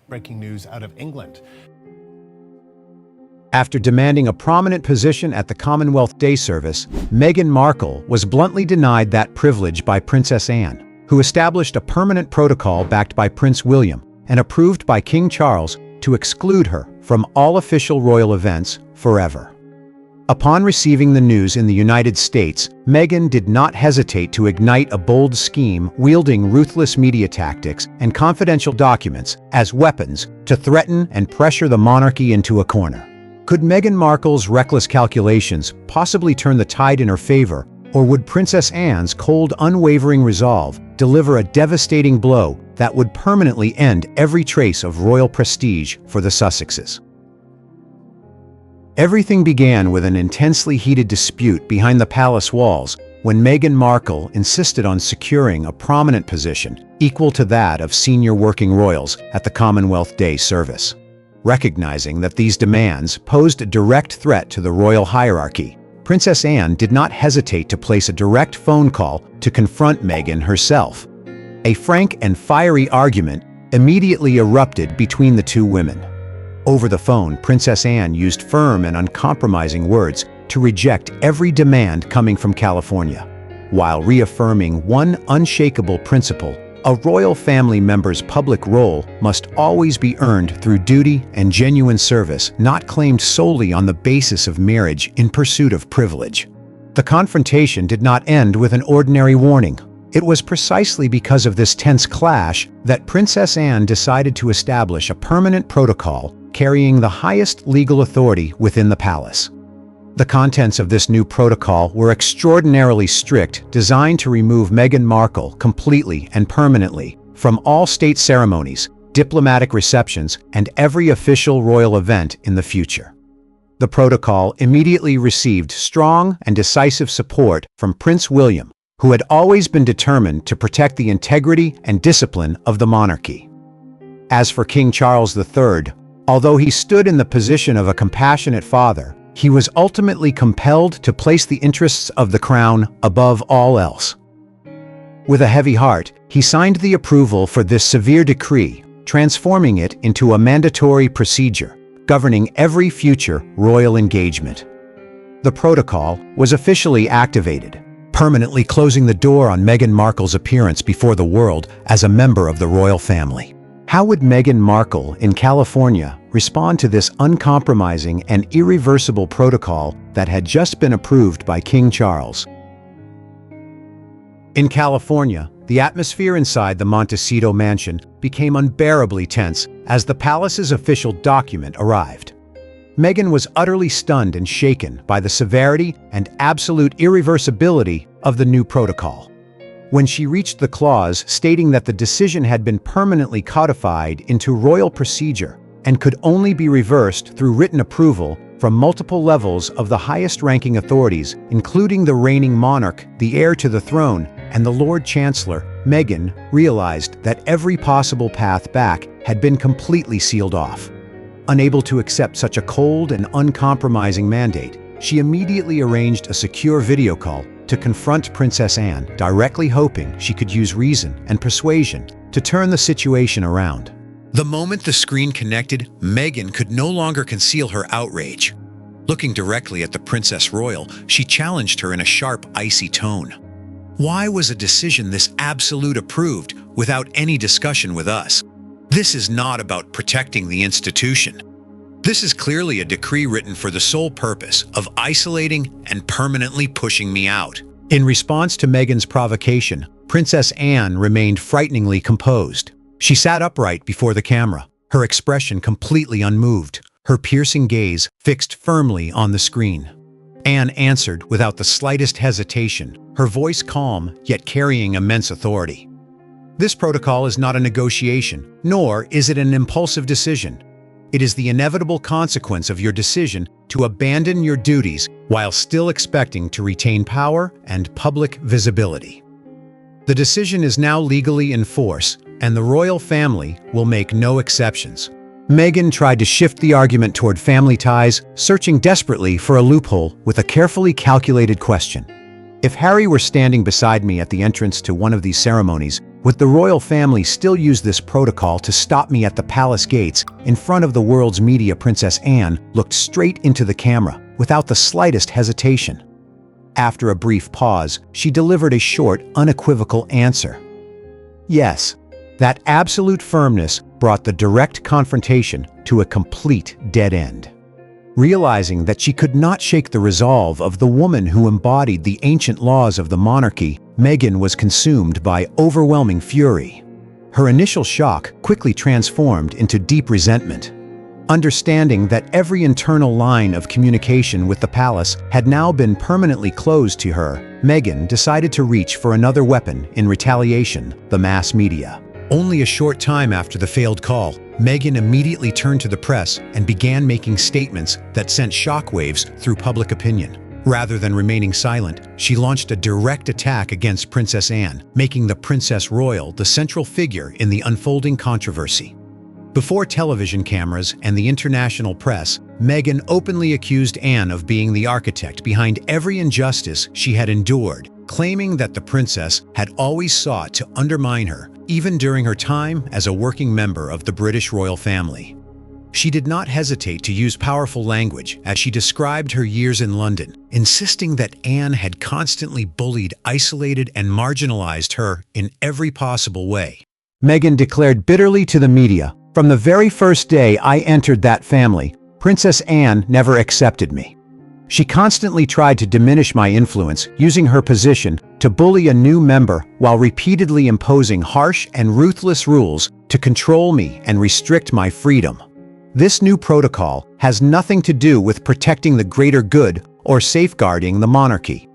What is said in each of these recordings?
Breaking news out of England. After demanding a prominent position at the Commonwealth Day Service, Meghan Markle was bluntly denied that privilege by Princess Anne, who established a permanent protocol backed by Prince William and approved by King Charles to exclude her from all official royal events forever. Upon receiving the news in the United States, Meghan did not hesitate to ignite a bold scheme wielding ruthless media tactics and confidential documents as weapons to threaten and pressure the monarchy into a corner. Could Meghan Markle's reckless calculations possibly turn the tide in her favor, or would Princess Anne's cold, unwavering resolve deliver a devastating blow that would permanently end every trace of royal prestige for the Sussexes? Everything began with an intensely heated dispute behind the palace walls when Meghan Markle insisted on securing a prominent position equal to that of senior working royals at the Commonwealth Day Service. Recognizing that these demands posed a direct threat to the royal hierarchy, Princess Anne did not hesitate to place a direct phone call to confront Meghan herself. A frank and fiery argument immediately erupted between the two women. Over the phone, Princess Anne used firm and uncompromising words to reject every demand coming from California, while reaffirming one unshakable principle: a royal family member's public role must always be earned through duty and genuine service, not claimed solely on the basis of marriage in pursuit of privilege. The confrontation did not end with an ordinary warning. It was precisely because of this tense clash that Princess Anne decided to establish a permanent protocol carrying the highest legal authority within the palace. The contents of this new protocol were extraordinarily strict, designed to remove Meghan Markle completely and permanently from all state ceremonies, diplomatic receptions, and every official royal event in the future. The protocol immediately received strong and decisive support from Prince William, who had always been determined to protect the integrity and discipline of the monarchy. As for King Charles III, although he stood in the position of a compassionate father, he was ultimately compelled to place the interests of the crown above all else. With a heavy heart, he signed the approval for this severe decree, transforming it into a mandatory procedure governing every future royal engagement. The protocol was officially activated, permanently closing the door on Meghan Markle's appearance before the world as a member of the royal family. How would Meghan Markle in California respond to this uncompromising and irreversible protocol that had just been approved by King Charles? In California, the atmosphere inside the Montecito mansion became unbearably tense as the palace's official document arrived. Meghan was utterly stunned and shaken by the severity and absolute irreversibility of the new protocol. When she reached the clause stating that the decision had been permanently codified into royal procedure and could only be reversed through written approval from multiple levels of the highest-ranking authorities, including the reigning monarch, the heir to the throne, and the Lord Chancellor, Meghan realized that every possible path back had been completely sealed off. Unable to accept such a cold and uncompromising mandate, she immediately arranged a secure video call to confront Princess Anne, directly hoping she could use reason and persuasion to turn the situation around. The moment the screen connected, Meghan could no longer conceal her outrage. Looking directly at the Princess Royal, she challenged her in a sharp, icy tone. Why was a decision this absolute approved without any discussion with us? This is not about protecting the institution. This is clearly a decree written for the sole purpose of isolating and permanently pushing me out. In response to Meghan's provocation, Princess Anne remained frighteningly composed. She sat upright before the camera, her expression completely unmoved, her piercing gaze fixed firmly on the screen. Anne answered without the slightest hesitation, her voice calm yet carrying immense authority. This protocol is not a negotiation, nor is it an impulsive decision. It is the inevitable consequence of your decision to abandon your duties while still expecting to retain power and public visibility. The decision is now legally in force, and the royal family will make no exceptions. Meghan tried to shift the argument toward family ties, searching desperately for a loophole with a carefully calculated question. If Harry were standing beside me at the entrance to one of these ceremonies, Would the royal family still use this protocol to stop me at the palace gates in front of the world's media? Princess Anne looked straight into the camera without the slightest hesitation. After a brief pause, she delivered a short, unequivocal answer. Yes. That absolute firmness brought the direct confrontation to a complete dead end. Realizing that she could not shake the resolve of the woman who embodied the ancient laws of the monarchy, Meghan was consumed by overwhelming fury. Her initial shock quickly transformed into deep resentment. Understanding that every internal line of communication with the palace had now been permanently closed to her, Meghan decided to reach for another weapon in retaliation: the mass media. Only a short time after the failed call, Meghan immediately turned to the press and began making statements that sent shockwaves through public opinion. Rather than remaining silent, she launched a direct attack against Princess Anne, making the Princess Royal the central figure in the unfolding controversy. Before television cameras and the international press, Meghan openly accused Anne of being the architect behind every injustice she had endured, claiming that the princess had always sought to undermine her, even during her time as a working member of the British royal family. She did not hesitate to use powerful language as she described her years in London, insisting that Anne had constantly bullied, isolated, and marginalized her in every possible way. Meghan declared bitterly to the media, "From the very first day I entered that family, Princess Anne never accepted me. She constantly tried to diminish my influence, using her position to bully a new member while repeatedly imposing harsh and ruthless rules to control me and restrict my freedom. This new protocol has nothing to do with protecting the greater good or safeguarding the monarchy.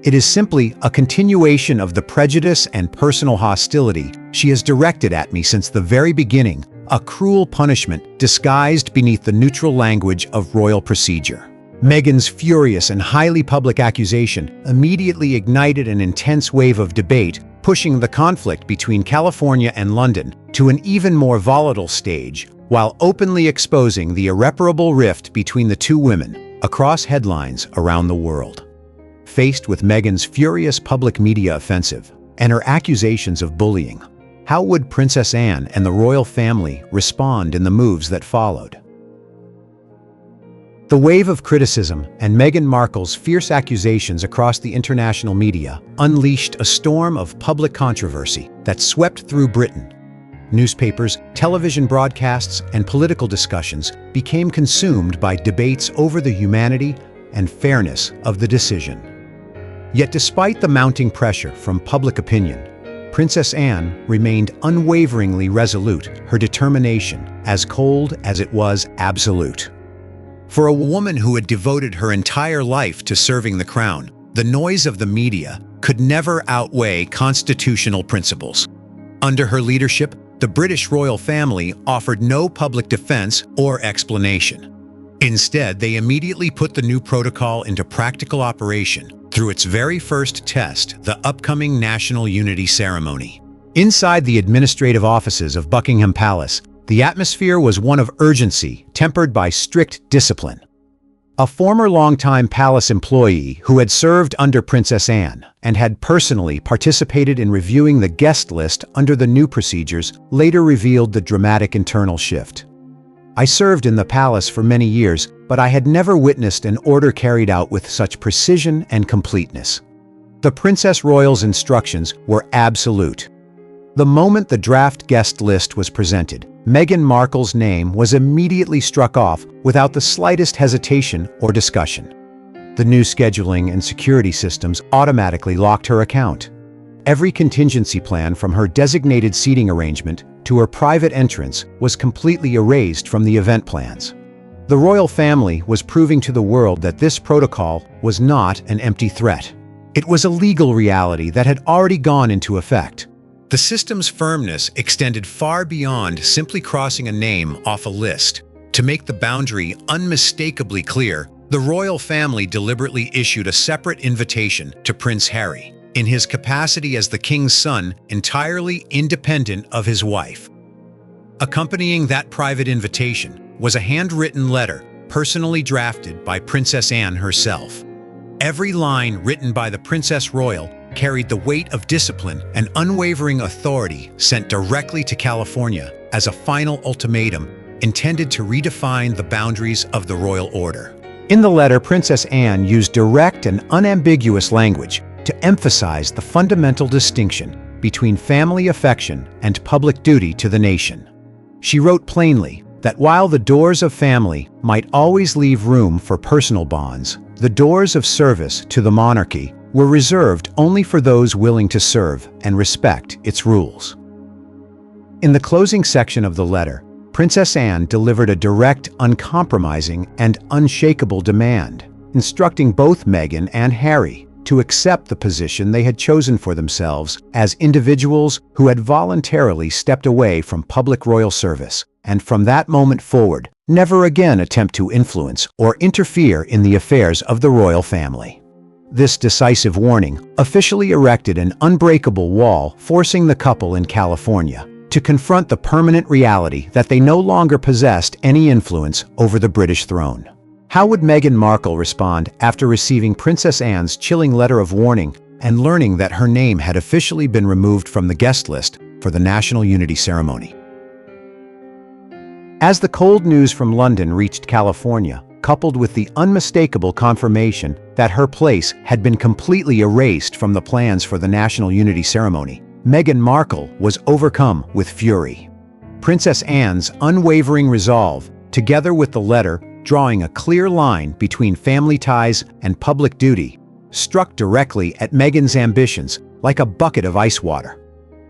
It is simply a continuation of the prejudice and personal hostility she has directed at me since the very beginning, a cruel punishment disguised beneath the neutral language of royal procedure." Meghan's furious and highly public accusation immediately ignited an intense wave of debate, pushing the conflict between California and London to an even more volatile stage, while openly exposing the irreparable rift between the two women across headlines around the world. Faced with Meghan's furious public media offensive and her accusations of bullying, how would Princess Anne and the royal family respond in the moves that followed? The wave of criticism and Meghan Markle's fierce accusations across the international media unleashed a storm of public controversy that swept through Britain. Newspapers, television broadcasts, and political discussions became consumed by debates over the humanity and fairness of the decision. Yet despite the mounting pressure from public opinion, Princess Anne remained unwaveringly resolute, her determination as cold as it was absolute. For a woman who had devoted her entire life to serving the crown, the noise of the media could never outweigh constitutional principles. Under her leadership, the British royal family offered no public defense or explanation. Instead, they immediately put the new protocol into practical operation through its very first test, the upcoming National Unity Ceremony. Inside the administrative offices of Buckingham Palace, the atmosphere was one of urgency, tempered by strict discipline. A former longtime palace employee who had served under Princess Anne and had personally participated in reviewing the guest list under the new procedures later revealed the dramatic internal shift. "I served in the palace for many years, but I had never witnessed an order carried out with such precision and completeness. The Princess Royal's instructions were absolute. The moment the draft guest list was presented, Meghan Markle's name was immediately struck off without the slightest hesitation or discussion. The new scheduling and security systems automatically locked her account. Every contingency plan from her designated seating arrangement to her private entrance was completely erased from the event plans. The royal family was proving to the world that this protocol was not an empty threat. It was a legal reality that had already gone into effect. The system's firmness extended far beyond simply crossing a name off a list. To make the boundary unmistakably clear, the royal family deliberately issued a separate invitation to Prince Harry, in his capacity as the king's son, entirely independent of his wife. Accompanying that private invitation was a handwritten letter personally drafted by Princess Anne herself. Every line written by the Princess Royal carried the weight of discipline and unwavering authority sent directly to California as a final ultimatum intended to redefine the boundaries of the royal order. In the letter, Princess Anne used direct and unambiguous language to emphasize the fundamental distinction between family affection and public duty to the nation. She wrote plainly that while the doors of family might always leave room for personal bonds, the doors of service to the monarchy were reserved only for those willing to serve and respect its rules. In the closing section of the letter, Princess Anne delivered a direct, uncompromising, and unshakable demand, instructing both Meghan and Harry to accept the position they had chosen for themselves as individuals who had voluntarily stepped away from public royal service, and from that moment forward, never again attempt to influence or interfere in the affairs of the royal family. This decisive warning officially erected an unbreakable wall forcing the couple in California to confront the permanent reality that they no longer possessed any influence over the British throne. How would Meghan Markle respond after receiving Princess Anne's chilling letter of warning and learning that her name had officially been removed from the guest list for the National Unity Ceremony? As the cold news from London reached California, coupled with the unmistakable confirmation that her place had been completely erased from the plans for the National Unity Ceremony, Meghan Markle was overcome with fury. Princess Anne's unwavering resolve, together with the letter drawing a clear line between family ties and public duty, struck directly at Meghan's ambitions like a bucket of ice water.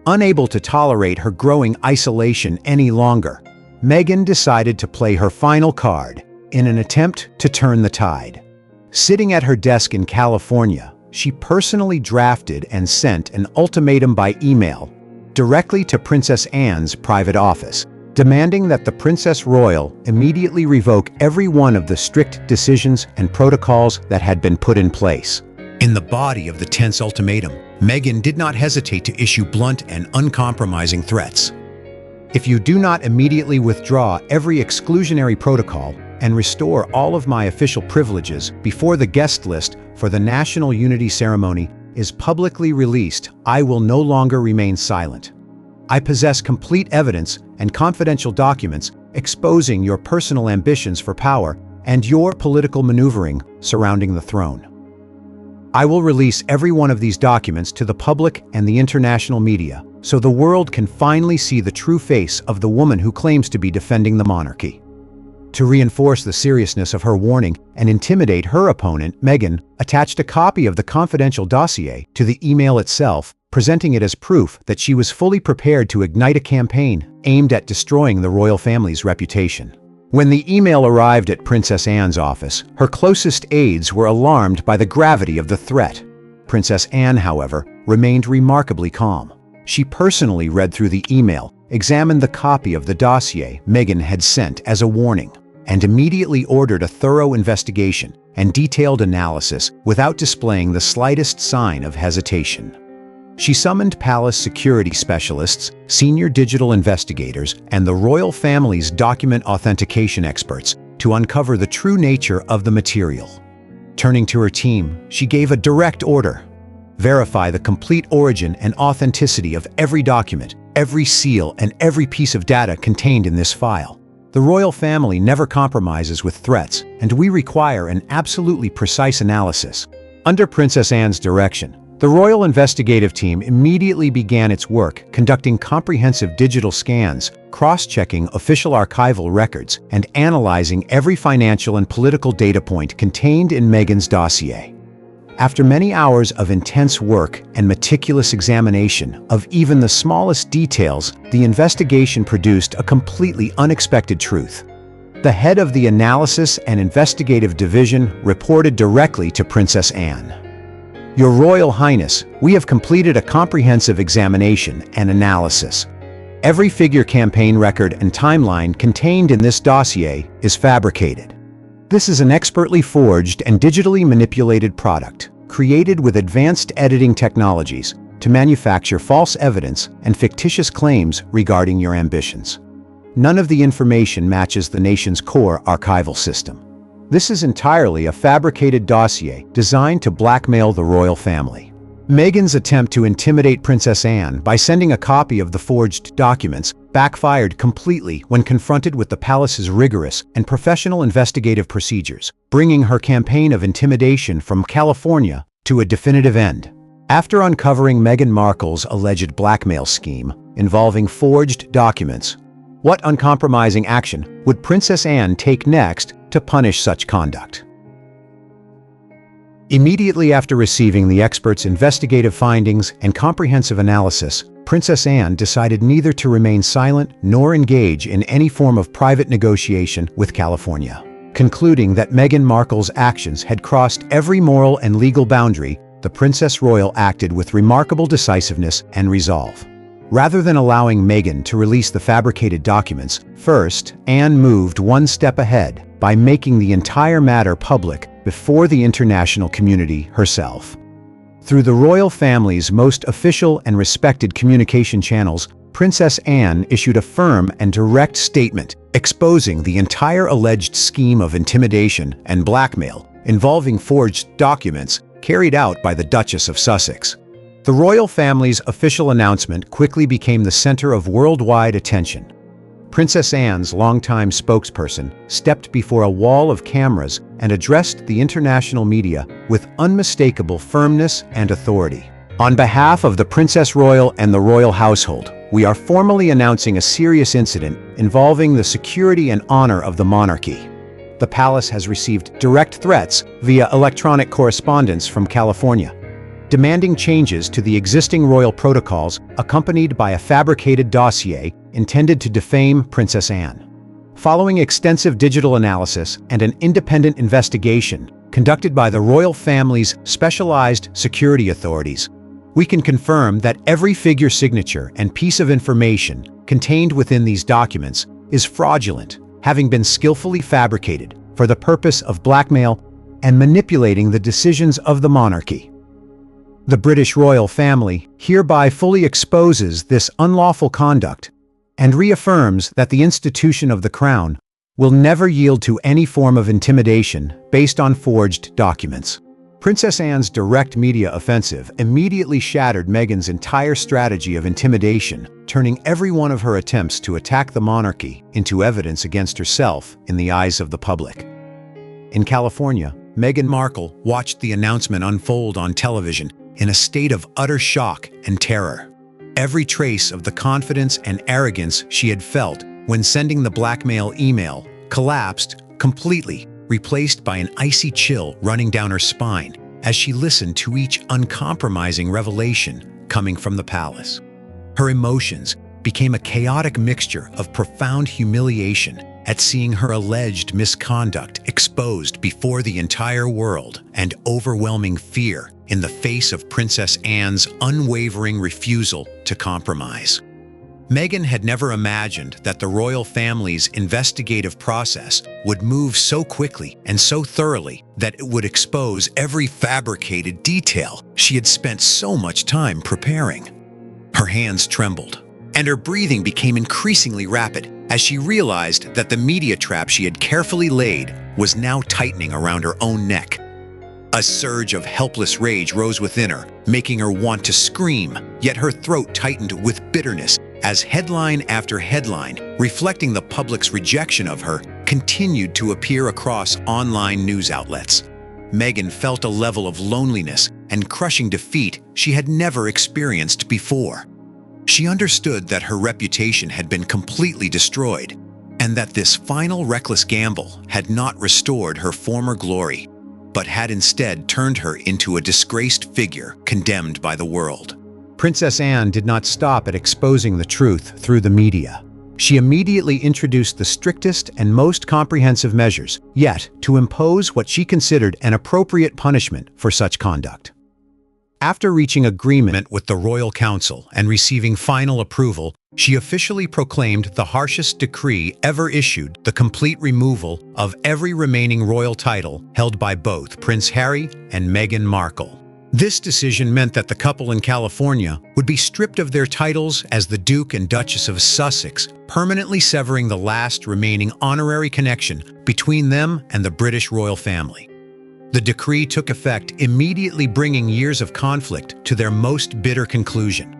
Unable to tolerate her growing isolation any longer, Meghan decided to play her final card in an attempt to turn the tide. Sitting at her desk in California, she personally drafted and sent an ultimatum by email directly to Princess Anne's private office, demanding that the Princess Royal immediately revoke every one of the strict decisions and protocols that had been put in place. In the body of the tense ultimatum, Meghan did not hesitate to issue blunt and uncompromising threats. If you do not immediately withdraw every exclusionary protocol and restore all of my official privileges before the guest list for the National Unity Ceremony is publicly released, I will no longer remain silent. I possess complete evidence and confidential documents exposing your personal ambitions for power and your political maneuvering surrounding the throne. I will release every one of these documents to the public and the international media so the world can finally see the true face of the woman who claims to be defending the monarchy. To reinforce the seriousness of her warning and intimidate her opponent, Meghan attached a copy of the confidential dossier to the email itself, presenting it as proof that she was fully prepared to ignite a campaign aimed at destroying the royal family's reputation. When the email arrived at Princess Anne's office, her closest aides were alarmed by the gravity of the threat. Princess Anne, however, remained remarkably calm. She personally read through the email, examined the copy of the dossier Meghan had sent as a warning, and immediately ordered a thorough investigation and detailed analysis without displaying the slightest sign of hesitation. She summoned palace security specialists, senior digital investigators, and the royal family's document authentication experts to uncover the true nature of the material. Turning to her team, she gave a direct order: verify the complete origin and authenticity of every document, every seal, and every piece of data contained in this file. The royal family never compromises with threats, and we require an absolutely precise analysis. Under Princess Anne's direction, the royal investigative team immediately began its work conducting comprehensive digital scans, cross-checking official archival records, and analyzing every financial and political data point contained in Meghan's dossier. After many hours of intense work and meticulous examination of even the smallest details, the investigation produced a completely unexpected truth. The head of the Analysis and Investigative Division reported directly to Princess Anne. "Your Royal Highness, we have completed a comprehensive examination and analysis. Every figure, campaign record, and timeline contained in this dossier is fabricated. This is an expertly forged and digitally manipulated product, created with advanced editing technologies to manufacture false evidence and fictitious claims regarding your ambitions. None of the information matches the nation's core archival system. This is entirely a fabricated dossier designed to blackmail the royal family. Meghan's attempt to intimidate Princess Anne by sending a copy of the forged documents backfired completely when confronted with the palace's rigorous and professional investigative procedures, bringing her campaign of intimidation from California to a definitive end. After uncovering Meghan Markle's alleged blackmail scheme involving forged documents, what uncompromising action would Princess Anne take next to punish such conduct? Immediately after receiving the experts' investigative findings and comprehensive analysis, Princess Anne decided neither to remain silent nor engage in any form of private negotiation with California. Concluding that Meghan Markle's actions had crossed every moral and legal boundary, the Princess Royal acted with remarkable decisiveness and resolve. Rather than allowing Meghan to release the fabricated documents, first, Anne moved one step ahead by making the entire matter public before the international community herself. Through the royal family's most official and respected communication channels, Princess Anne issued a firm and direct statement exposing the entire alleged scheme of intimidation and blackmail involving forged documents carried out by the Duchess of Sussex. The royal family's official announcement quickly became the center of worldwide attention. Princess Anne's longtime spokesperson stepped before a wall of cameras and addressed the international media with unmistakable firmness and authority. On behalf of the Princess Royal and the royal household, we are formally announcing a serious incident involving the security and honor of the monarchy. The palace has received direct threats via electronic correspondence from California, demanding changes to the existing royal protocols accompanied by a fabricated dossier intended to defame Princess Anne. Following extensive digital analysis and an independent investigation conducted by the royal family's specialized security authorities, we can confirm that every figure signature and piece of information contained within these documents is fraudulent, having been skillfully fabricated for the purpose of blackmail and manipulating the decisions of the monarchy. The British royal family hereby fully exposes this unlawful conduct and reaffirms that the institution of the Crown will never yield to any form of intimidation based on forged documents. Princess Anne's direct media offensive immediately shattered Meghan's entire strategy of intimidation, turning every one of her attempts to attack the monarchy into evidence against herself in the eyes of the public. In California, Meghan Markle watched the announcement unfold on television in a state of utter shock and terror. Every trace of the confidence and arrogance she had felt when sending the blackmail email collapsed completely, replaced by an icy chill running down her spine as she listened to each uncompromising revelation coming from the palace. Her emotions became a chaotic mixture of profound humiliation at seeing her alleged misconduct exposed before the entire world and overwhelming fear in the face of Princess Anne's unwavering refusal to compromise. Meghan had never imagined that the royal family's investigative process would move so quickly and so thoroughly that it would expose every fabricated detail she had spent so much time preparing. Her hands trembled, and her breathing became increasingly rapid as she realized that the media trap she had carefully laid was now tightening around her own neck. A surge of helpless rage rose within her, making her want to scream, yet her throat tightened with bitterness as headline after headline, reflecting the public's rejection of her, continued to appear across online news outlets. Meghan felt a level of loneliness and crushing defeat she had never experienced before. She understood that her reputation had been completely destroyed, and that this final reckless gamble had not restored her former glory, but had instead turned her into a disgraced figure condemned by the world. Princess Anne did not stop at exposing the truth through the media. She immediately introduced the strictest and most comprehensive measures yet to impose what she considered an appropriate punishment for such conduct. After reaching agreement with the Royal Council and receiving final approval, she officially proclaimed the harshest decree ever issued: the complete removal of every remaining royal title held by both Prince Harry and Meghan Markle. This decision meant that the couple in California would be stripped of their titles as the Duke and Duchess of Sussex, permanently severing the last remaining honorary connection between them and the British royal family. The decree took effect, immediately bringing years of conflict to their most bitter conclusion.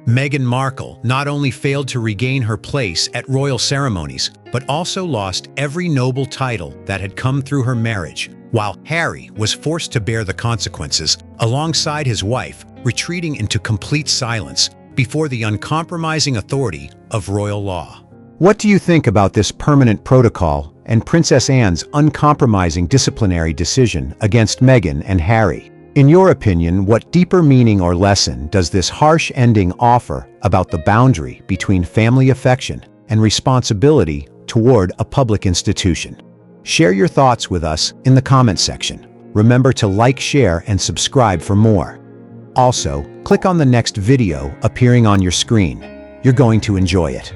Meghan Markle not only failed to regain her place at royal ceremonies, but also lost every noble title that had come through her marriage, while Harry was forced to bear the consequences alongside his wife, retreating into complete silence before the uncompromising authority of royal law. What do you think about this permanent protocol and Princess Anne's uncompromising disciplinary decision against Meghan and Harry? In your opinion, what deeper meaning or lesson does this harsh ending offer about the boundary between family affection and responsibility toward a public institution? Share your thoughts with us in the comment section. Remember to like, share, and subscribe for more. Also, click on the next video appearing on your screen. You're going to enjoy it.